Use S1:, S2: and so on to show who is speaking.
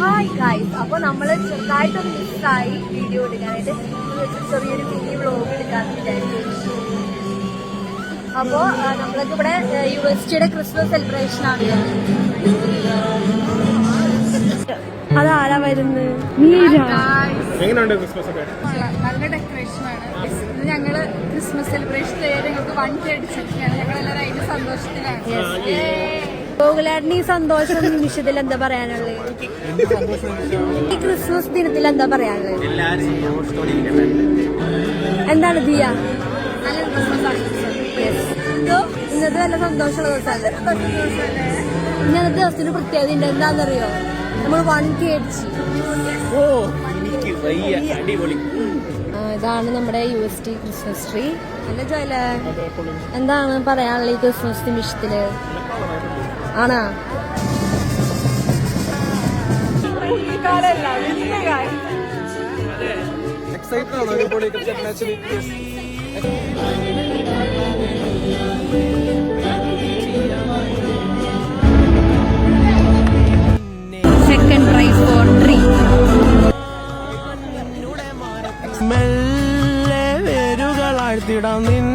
S1: Hi guys, അപ്പൊ നമ്മള് ചെറുതായിട്ടൊരു മിസ്സായി വീഡിയോ എടുക്കാനായിട്ട്. ചെറിയൊരു മിനി വ്ലോഗ് എടുക്കാന്ന് വിചാരിച്ചു. അപ്പോ നമ്മളൊക്കെ ഇവിടെ യൂണിവേഴ്സിറ്റിയുടെ ക്രിസ്മസ് സെലിബ്രേഷൻ ആണ്. അതാരാ വരുന്നത്?
S2: എങ്ങനെയുണ്ട് ക്രിസ്മസ് ഒക്കെ?
S3: നല്ല ഡെക്കറേഷൻ ആണ്. ഞങ്ങള് ക്രിസ്മസ് സെലിബ്രേഷൻ ഞങ്ങൾക്ക് 1K അടിച്ചിരിക്കുകയാണ്. ഞങ്ങളെല്ലാവരും അതിന്റെ സന്തോഷത്തിലാണ്.
S1: ഗോകുലേട്ടന് ഈ സന്തോഷ നിമിഷത്തിൽ എന്താ പറയാനുള്ളത്? ഈ ക്രിസ്മസ് ദിനത്തിൽ എന്താ പറയാനുള്ളത്? എന്താണ് ദിയ?
S3: നല്ലൊരു ക്രിസ്മസ് ആശംസ.
S1: ഇന്നത്തെ നല്ല സന്തോഷമുള്ള ദിവസമല്ലേ? ഇന്നത്തെ ദിവസത്തിന് പ്രത്യേകത ഉണ്ട്. എന്താണെന്നറിയോ? നമ്മൾ 1K അടിച്ചു. ഇതാണ് നമ്മുടെ UST ക്രിസ്മസ് ട്രീ. അല്ല ജോയല, എന്താണ് പറയാനുള്ള ഈ ക്രിസ്മസ് നിമിഷത്തില്? ആണാ? Second prize four tree.
S4: മെല്ലെ വേരുകളാഴ്ത്തിടാം നിൻ